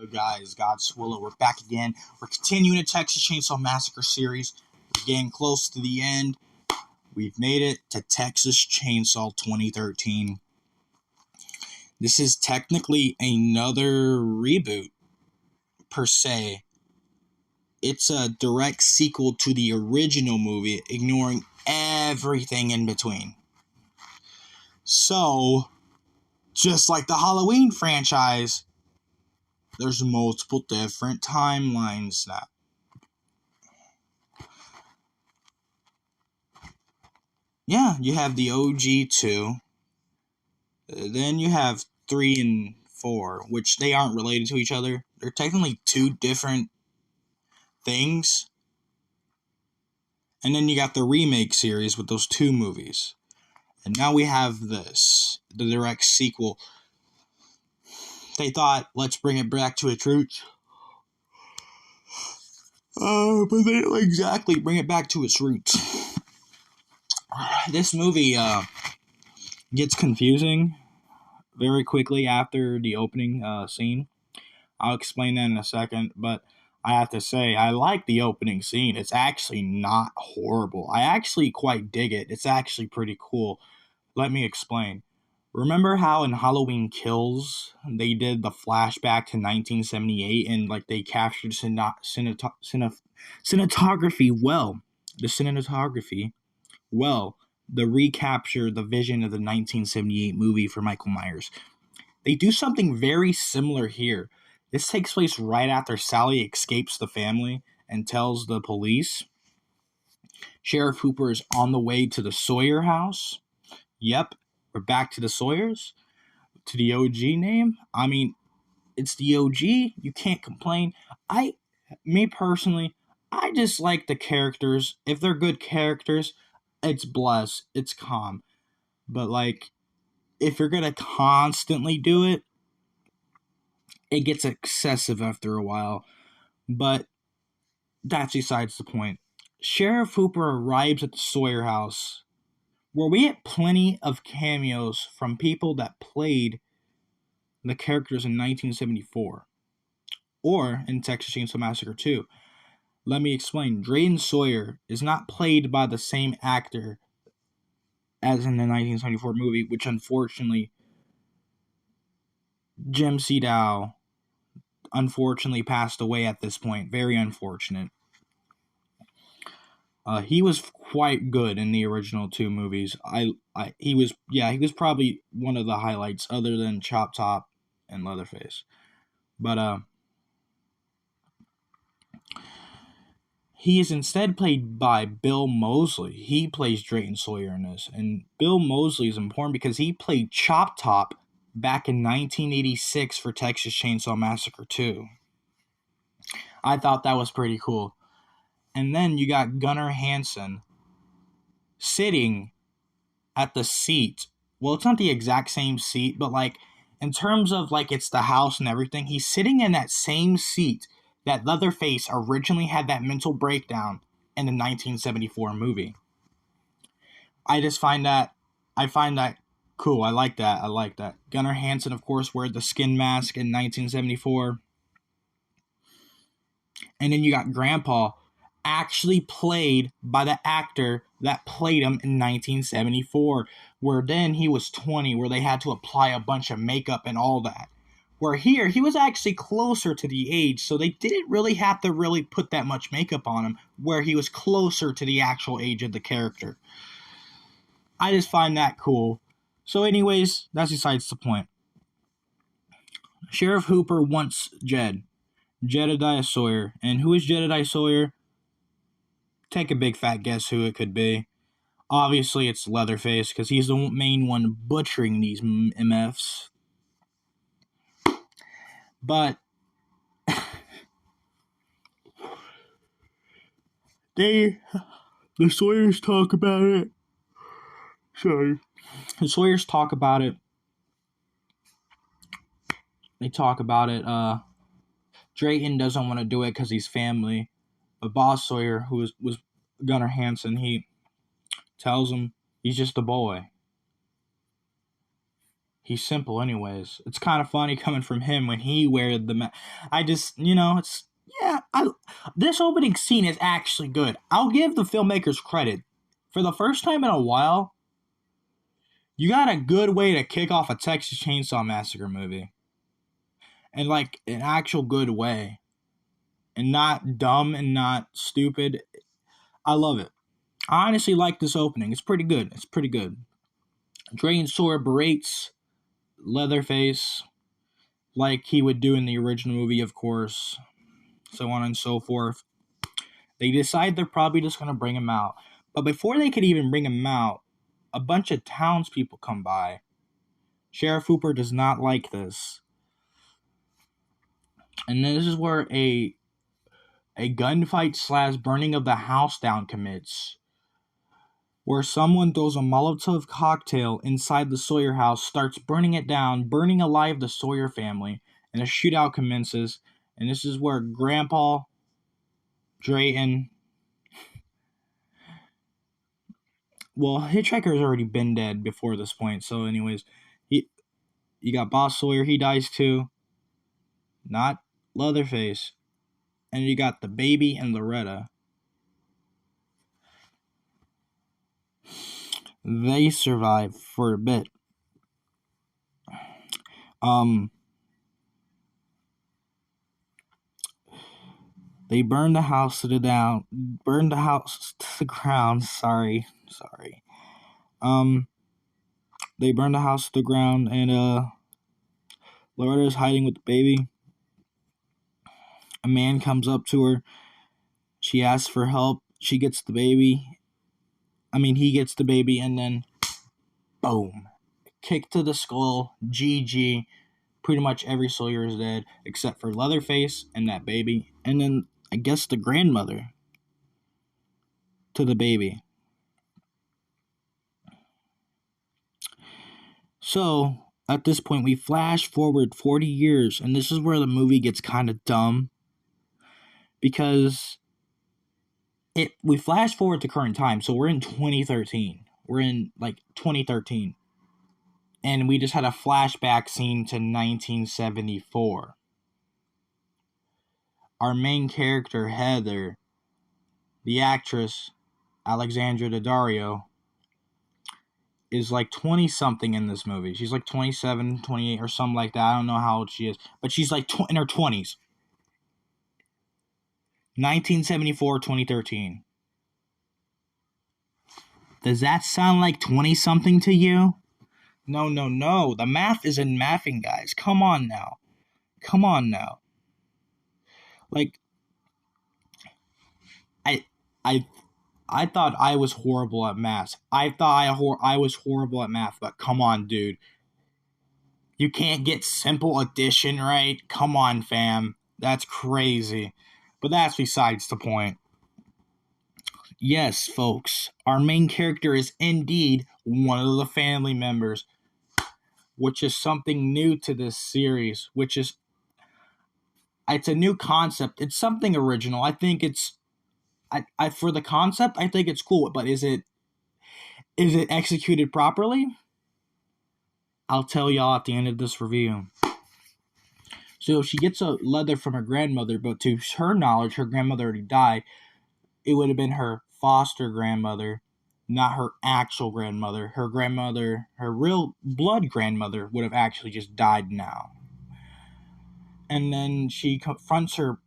guys? God Swillow. We're back again. We're continuing the Texas Chainsaw Massacre series. We're getting close to the end. We've made it to Texas Chainsaw 2013. This is technically another reboot, per se. It's a direct sequel to the original movie, ignoring everything in between. So, just like the Halloween franchise, there's multiple different timelines now. Yeah, you have the OG 2. Then you have 3 and 4, which they aren't related to each other. They're technically two different things. And then you got the remake series with those 2 movies. And now we have this, the direct sequel. They thought, let's bring it back to its roots. But they don't exactly bring it back to its roots. This movie gets confusing very quickly after the opening scene. I'll explain that in a second, but I have to say, I like the opening scene. It's actually not horrible. I actually quite dig it. It's actually pretty cool. Let me explain. Remember how in Halloween Kills, they did the flashback to 1978 and they captured cinematography well. The cinematography well. The recapture the vision of the 1978 movie for Michael Myers. They do something very similar here. This takes place right after Sally escapes the family and tells the police. Sheriff Hooper is on the way to the Sawyer house. Yep, we're back to the Sawyers. To the OG name. I mean, it's the OG. You can't complain. Me personally, I just like the characters. If they're good characters, it's blessed. It's calm. But if you're going to constantly do it, it gets excessive after a while. But that's besides the point. Sheriff Hooper arrives at the Sawyer house, where we get plenty of cameos from people that played the characters in 1974 or in Texas Chainsaw Massacre 2. Let me explain. Drayton Sawyer is not played by the same actor as in the 1974 movie, which unfortunately Jim Sedow unfortunately passed away at this point. Very unfortunate. He was quite good in the original 2 movies. He was probably one of the highlights other than Chop Top and Leatherface. But he is instead played by Bill Moseley. He plays Drayton Sawyer in this. And Bill Moseley is important because he played Chop Top back in 1986 for Texas Chainsaw Massacre 2. I thought that was pretty cool. And then you got Gunnar Hansen sitting at the seat. Well, it's not the exact same seat, but in terms of it's the house and everything, he's sitting in that same seat that Leatherface originally had that mental breakdown in the 1974 movie. I find that cool. I like that. Gunnar Hansen, of course, wore the skin mask in 1974. And then you got Grandpa, actually played by the actor that played him in 1974, where then he was 20, where they had to apply a bunch of makeup and all that. Where here, he was actually closer to the age, so they didn't really have to really put that much makeup on him, where he was closer to the actual age of the character. I just find that cool. So anyways, that's besides the point. Sheriff Hooper wants Jedediah Sawyer. And who is Jedediah Sawyer? Take a big fat guess who it could be. Obviously, it's Leatherface, because he's the main one butchering these MFs. But the Sawyers talk about it. Sorry. The Sawyers talk about it. They talk about it. Drayton doesn't want to do it because he's family. But Boss Sawyer, who was Gunnar Hansen, he tells him he's just a boy. He's simple anyways. It's kind of funny coming from him when he wears the mask. I just, it's, yeah, this opening scene is actually good. I'll give the filmmakers credit. For the first time in a while, you got a good way to kick off a Texas Chainsaw Massacre movie. And like an actual good way. And not dumb and not stupid. I love it. I honestly like this opening. It's pretty good. Dre and Sawyer berates Leatherface like he would do in the original movie, of course, so on and so forth. They decide they're probably just going to bring him out. But before they could even bring him out, a bunch of townspeople come by. Sheriff Hooper does not like this. And this is where a gunfight / burning of the house down commits. Where someone throws a Molotov cocktail inside the Sawyer house, starts burning it down, burning alive the Sawyer family, and a shootout commences. And this is where Grandpa Drayton... Well, Hitchhiker's already been dead before this point, so anyways, you got Boss Sawyer, he dies too. Not Leatherface. And you got the baby and Loretta. They survive for a bit. They burn the house to the ground. Sorry. They burn the house to the ground, and Loretta's hiding with the baby. A man comes up to her. She asks for help. She gets the baby. He gets the baby, and then boom. Kick to the skull. GG. Pretty much every Sawyer is dead, except for Leatherface and that baby. And then, I guess, the grandmother to the baby. So, at this point, we flash forward 40 years, and this is where the movie gets kind of dumb. Because we flash forward to current time, so we're in 2013. We're in, 2013. And we just had a flashback scene to 1974. Our main character, Heather, the actress, Alexandra Daddario, is 20-something in this movie. She's 27, 28, or something like that. I don't know how old she is. But she's in her 20s. 1974, 2013. Does that sound like 20-something to you? No. The math isn't mathing, guys. Come on now. I thought I was horrible at math. I was horrible at math, but come on, dude. You can't get simple addition right? Come on, fam. That's crazy. But that's besides the point. Yes, folks, our main character is indeed one of the family members, which is something new to this series, it's a new concept. It's something original. I think for the concept, I think it's cool, but is it executed properly? I'll tell y'all at the end of this review. So she gets a letter from her grandmother, but to her knowledge, her grandmother already died. It would have been her foster grandmother, not her actual grandmother. Her grandmother, her real blood grandmother, would have actually just died now. And then she confronts her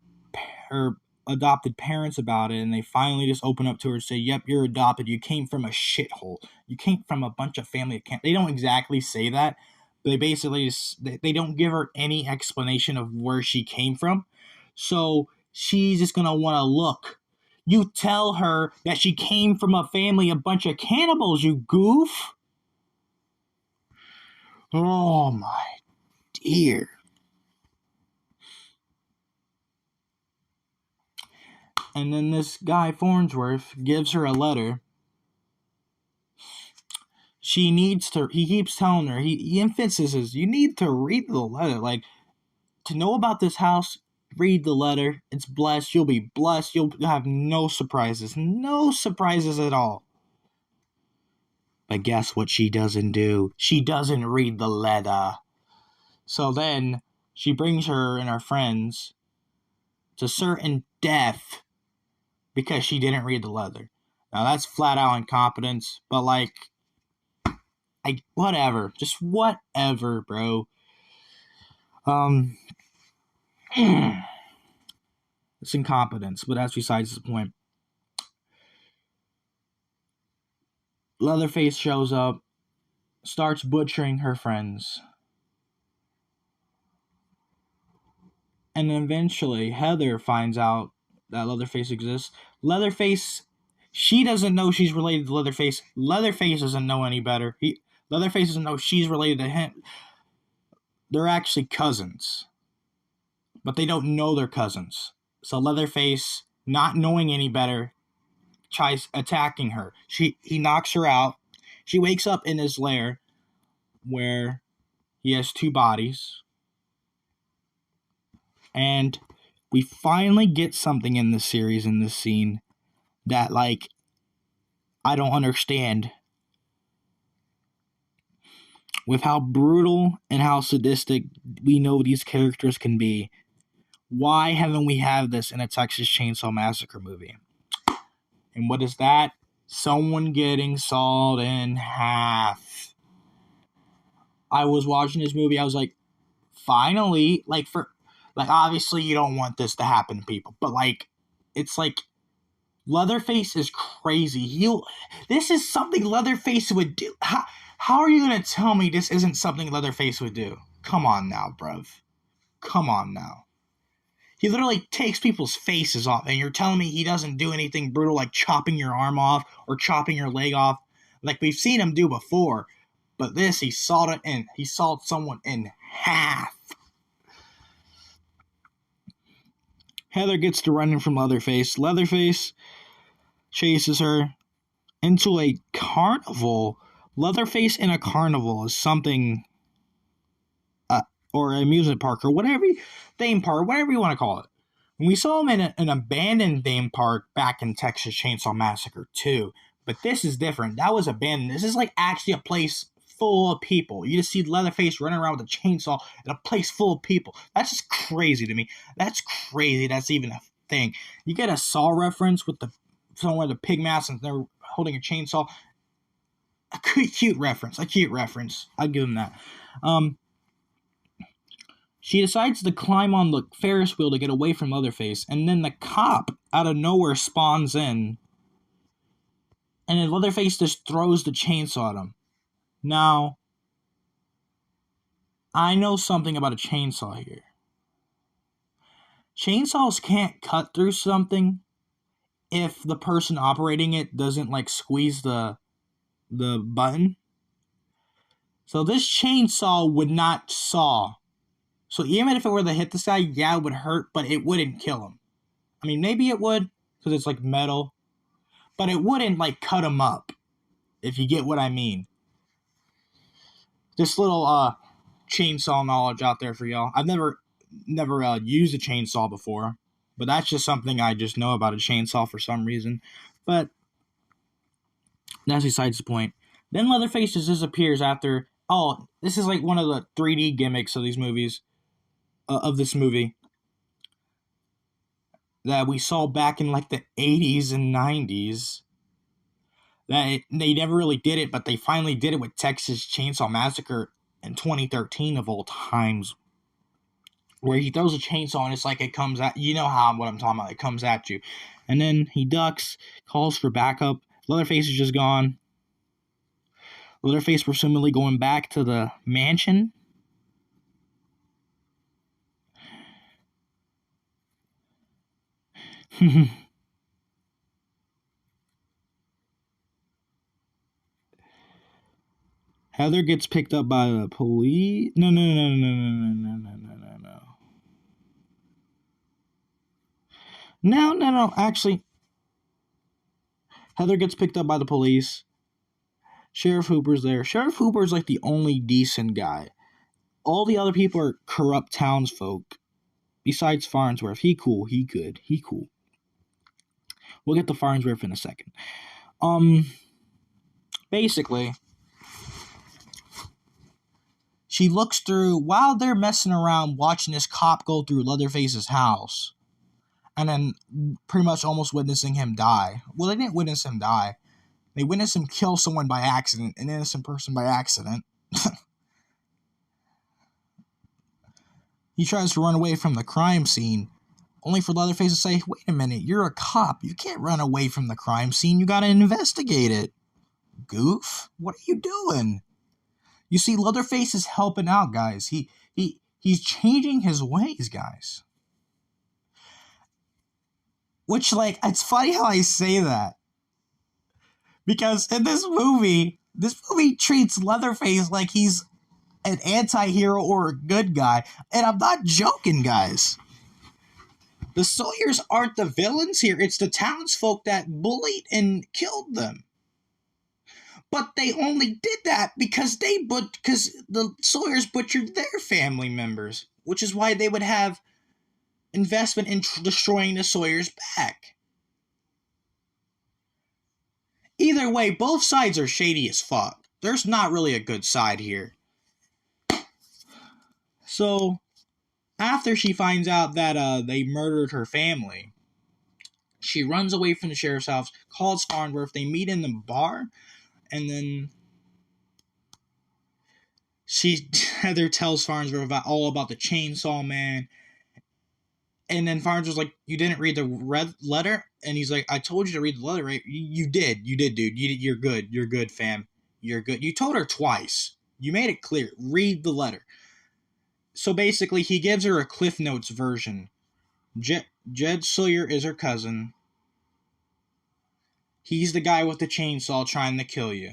adopted parents about it, and they finally just open up to her and say, yep, you're adopted. You came from a shithole. You came from a bunch of family. They don't exactly say that. They basically they don't give her any explanation of where she came from. So she's just going to want to look. You tell her that she came from a family, a bunch of cannibals, you goof. Oh, my dear. And then this guy, Farnsworth, gives her a letter. He keeps telling her, he emphasizes, you need to read the letter. To know about this house, read the letter. It's blessed. You'll be blessed. You'll have no surprises. No surprises at all. But guess what she doesn't do? She doesn't read the letter. So then she brings her and her friends to certain death because she didn't read the letter. Now that's flat out incompetence, but like, whatever, just whatever, bro. It's incompetence, but that's besides the point. Leatherface shows up, starts butchering her friends. And eventually, Heather finds out that Leatherface exists. Leatherface, she doesn't know she's related to Leatherface. Leatherface doesn't know any better. Leatherface doesn't know she's related to him. They're actually cousins, but they don't know they're cousins. So Leatherface, not knowing any better, tries attacking her. He knocks her out. She wakes up in his lair where he has two bodies. And we finally get something in this series, in this scene, that, like, I don't understand. With how brutal and how sadistic we know these characters can be, why haven't we had this in a Texas Chainsaw Massacre movie? And what is that? Someone getting sawed in half. I was watching this movie, I was like, finally, obviously you don't want this to happen to people, but it's like Leatherface is crazy. This is something Leatherface would do. How are you gonna tell me this isn't something Leatherface would do? Come on now, bruv. Come on now. He literally takes people's faces off, and you're telling me he doesn't do anything brutal like chopping your arm off or chopping your leg off, like we've seen him do before. But this, he sawed someone in half. Heather gets to running from Leatherface. Leatherface chases her into a carnival. Leatherface in a carnival is something, or an amusement park, or whatever, theme park, whatever you want to call it. We saw him in an abandoned theme park back in Texas Chainsaw Massacre 2, but this is different. That was abandoned. This is like actually a place full of people. You just see Leatherface running around with a chainsaw in a place full of people. That's just crazy to me. That's crazy. That's even a thing. You get a Saw reference with someone with a pig mask and they're holding a chainsaw. A cute reference. I'll give them that. She decides to climb on the Ferris wheel to get away from Leatherface, and then the cop out of nowhere spawns in, and then Leatherface just throws the chainsaw at him. Now, I know something about a chainsaw here. Chainsaws can't cut through something if the person operating it doesn't squeeze the button. So this chainsaw would not saw. So even if it were to hit this guy, yeah, it would hurt, but it wouldn't kill him. I mean, maybe it would, because it's like metal, but it wouldn't cut him up, if you get what I mean. This little chainsaw knowledge out there for y'all. I've never used a chainsaw before, but that's just something I just know about a chainsaw for some reason. But that's besides the point. Then Leatherface just disappears after. Oh, this is one of the 3D gimmicks of these movies. Of this movie that we saw back in the 80s and 90s. They never really did it, but they finally did it with Texas Chainsaw Massacre in 2013 of all times, where he throws a chainsaw and it's it comes at you know what I'm talking about. It comes at you, and then he ducks, calls for backup. Leatherface is just gone. Leatherface presumably going back to the mansion. Heather gets picked up by the police. No. No. Actually, Heather gets picked up by the police. Sheriff Hooper's there. Sheriff Hooper's the only decent guy. All the other people are corrupt townsfolk. Besides Farnsworth. He cool. He good. He cool. We'll get to Farnsworth in a second. Basically, she looks through, while they're messing around watching this cop go through Leatherface's house, and then pretty much almost witnessing him die. Well, they didn't witness him die. They witnessed him kill someone by accident, an innocent person by accident. He tries to run away from the crime scene, only for Leatherface to say, wait a minute, you're a cop. You can't run away from the crime scene. You gotta investigate it. Goof, what are you doing? You see, Leatherface is helping out, guys. He's changing his ways, guys. Which, like, it's funny how I say that. Because in this movie treats Leatherface like he's an anti-hero or a good guy. And I'm not joking, guys. The Sawyers aren't the villains here. It's the townsfolk that bullied and killed them. But they only did that because the Sawyers butchered their family members, which is why they would have investment in destroying the Sawyers back. Either way, both sides are shady as fuck. There's not really a good side here. So, after she finds out that they murdered her family, she runs away from the sheriff's house, calls Farnsworth, they meet in the bar, and then Heather tells Farnsworth all about the chainsaw man. And then Farnsworth's like, you didn't read the red letter? And he's like, I told you to read the letter, right? You did, dude. You're good. You're good, fam. You're good. You told her twice. You made it clear. Read the letter. So basically, he gives her a Cliff Notes version. Jed Sawyer is her cousin. He's the guy with the chainsaw trying to kill you.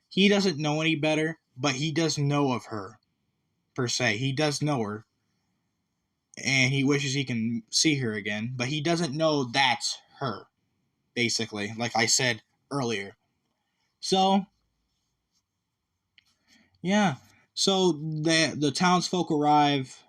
He doesn't know any better, but he does know of her, per se. He does know her. And he wishes he can see her again, but he doesn't know that's her, basically, like I said earlier. So, yeah. So, the townsfolk arrive,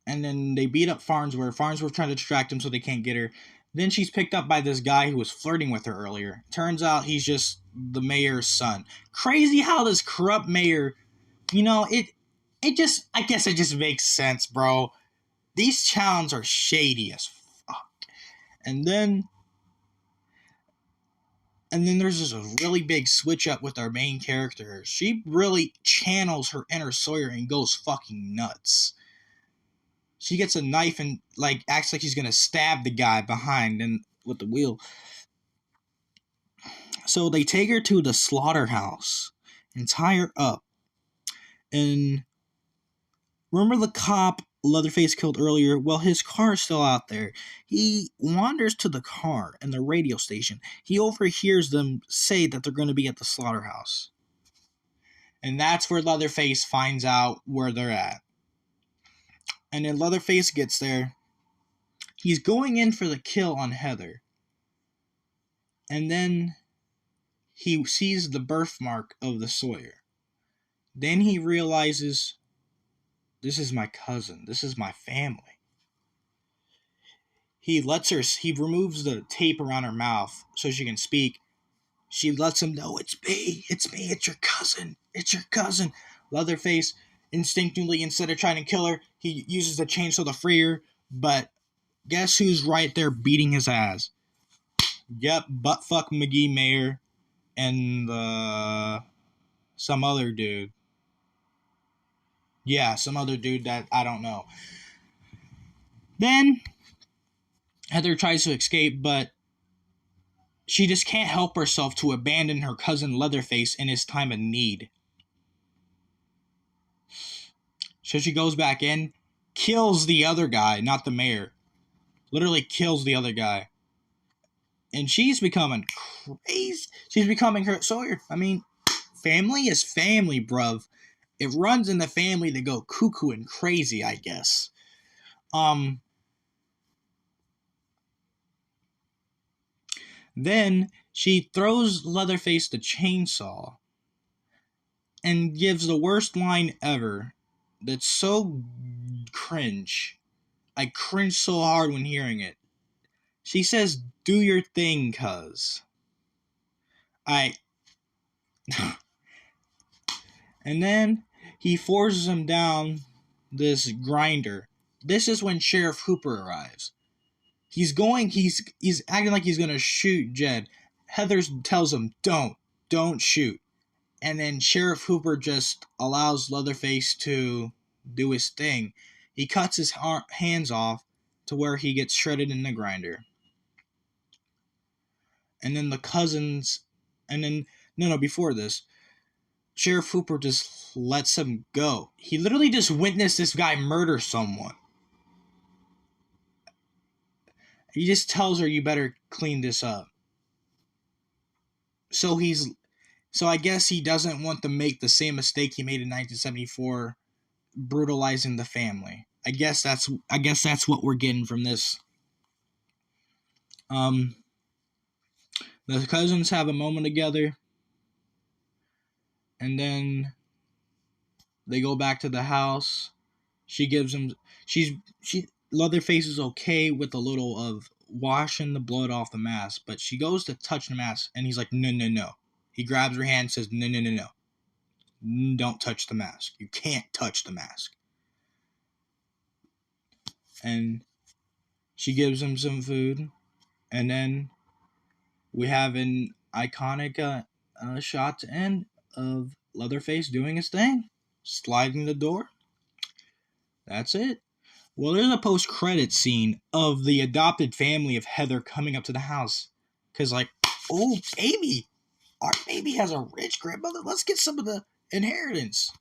and then they beat up Farnsworth. Farnsworth trying to distract him so they can't get her. Then she's picked up by this guy who was flirting with her earlier. Turns out he's just the mayor's son. Crazy how this corrupt mayor, I guess it just makes sense, bro. These towns are shady as fuck. And then there's just a really big switch up with our main character. She really channels her inner Sawyer and goes fucking nuts. She gets a knife and acts like she's gonna stab the guy behind and with the wheel. So they take her to the slaughterhouse and tie her up. And remember the cop Leatherface killed earlier? Well, his car is still out there. He wanders to the car and the radio station. He overhears them say that they're going to be at the slaughterhouse. And that's where Leatherface finds out where they're at. And then Leatherface gets there. He's going in for the kill on Heather. And then he sees the birthmark of the Sawyer. Then he realizes, this is my cousin. This is my family. He removes the tape around her mouth so she can speak. She lets him know, it's me, it's your cousin. Leatherface, instinctively, instead of trying to kill her, he uses the chainsaw to free her, but guess who's right there beating his ass? Yep, buttfuck McGee Mayor and some other dude. Yeah, some other dude that I don't know. Then Heather tries to escape, but she just can't help herself to abandon her cousin Leatherface in his time of need. So she goes back in, kills the other guy, not the mayor. Literally kills the other guy. And she's becoming crazy. She's becoming her Sawyer. I mean, family is family, bruv. It runs in the family to go cuckoo and crazy, I guess. Then she throws Leatherface the chainsaw and gives the worst line ever. That's so cringe. I cringe so hard when hearing it. She says, do your thing, cuz. And then he forces him down this grinder. This is when Sheriff Hooper arrives. He's acting like he's gonna shoot Jed. Heather tells him, don't shoot. And then Sheriff Hooper just allows Leatherface to do his thing. He cuts his hands off to where he gets shredded in the grinder. And then the cousins, and then, no, before this, Sheriff Hooper just lets him go. He literally just witnessed this guy murder someone. He just tells her, you better clean this up. So I guess he doesn't want to make the same mistake he made in 1974, brutalizing the family. I guess that's what we're getting from this. The cousins have a moment together, and then they go back to the house. Leatherface is okay with a little of washing the blood off the mask, but she goes to touch the mask, and he's like, no. He grabs her hand and says, no. Don't touch the mask. You can't touch the mask. And she gives him some food, and then we have an iconic shot to end of Leatherface doing his thing, sliding the door. That's it. Well, there's a post-credit scene of the adopted family of Heather coming up to the house. Because, like, oh, baby, our baby has a rich grandmother. Let's get some of the inheritance.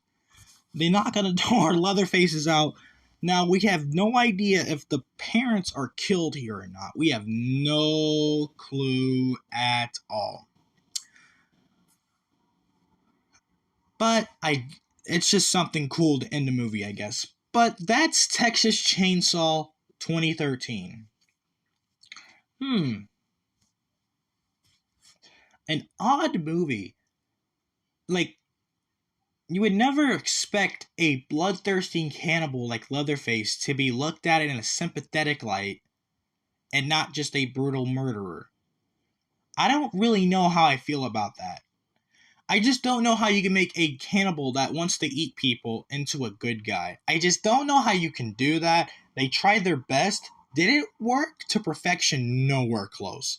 They knock on the door. Leatherface is out. Now, we have no idea if the parents are killed here or not. We have no clue at all. But it's just something cool to end the movie, I guess. But that's Texas Chainsaw 2013. An odd movie. Like, you would never expect a bloodthirsty cannibal like Leatherface to be looked at in a sympathetic light and not just a brutal murderer. I don't really know how I feel about that. I just don't know how you can make a cannibal that wants to eat people into a good guy. I just don't know how you can do that. They tried their best. Did it work to perfection? Nowhere close.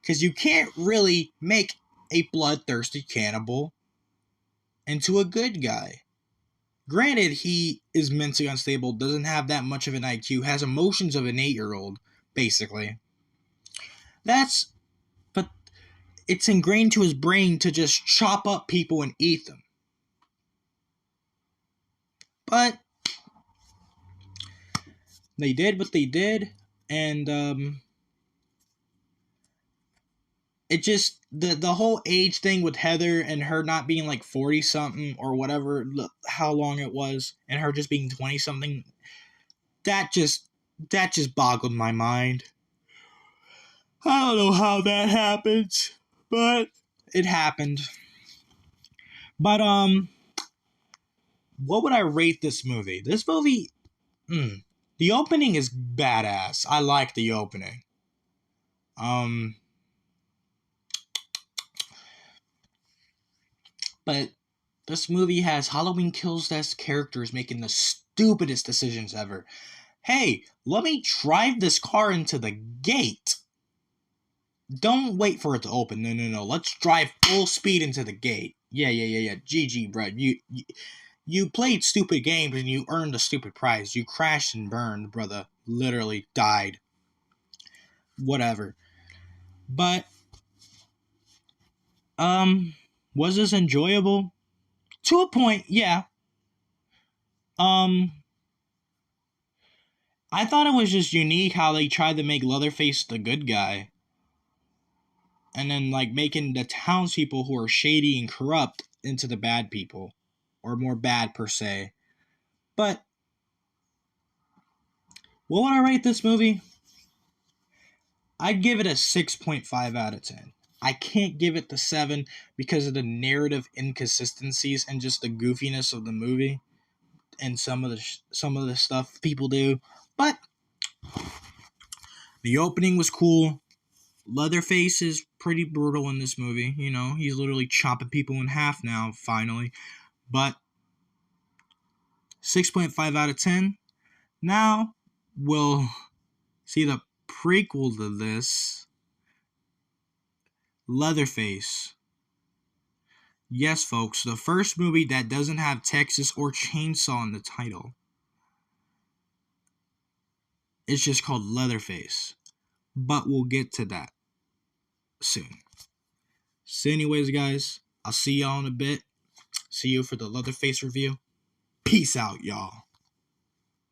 Because you can't really make a bloodthirsty cannibal into a good guy. Granted, he is mentally unstable, doesn't have that much of an IQ, has emotions of an 8-year-old, basically. But it's ingrained to his brain to just chop up people and eat them. But they did what they did, and it just, the whole age thing with Heather and her not being like 40 something or whatever, how long it was, and her just being 20 something, that just boggled my mind. I don't know how that happens, but it happened. But what would I rate this movie? This movie, the opening is badass. I like the opening. But this movie has Halloween Kills-esque characters making the stupidest decisions ever. Hey, let me drive this car into the gate. Don't wait for it to open. No. Let's drive full speed into the gate. Yeah. GG, bro. You played stupid games and you earned a stupid prize. You crashed and burned, brother. Literally died. Whatever. But, was this enjoyable? To a point, yeah. I thought it was just unique how they tried to make Leatherface the good guy. And then, like, making the townspeople who are shady and corrupt into the bad people. Or more bad, per se. But, what would I rate this movie? I'd give it a 6.5 out of 10. I can't give it the 7 because of the narrative inconsistencies and just the goofiness of the movie and some of the stuff people do. But the opening was cool. Leatherface is pretty brutal in this movie. You know, he's literally chopping people in half now, finally. But 6.5 out of 10. Now we'll see the prequel to this, Leatherface. Yes, folks, the first movie that doesn't have Texas or Chainsaw in the title. It's just called Leatherface. But we'll get to that soon. So anyways, guys, I'll see y'all in a bit. See you for the Leatherface review. Peace out, y'all.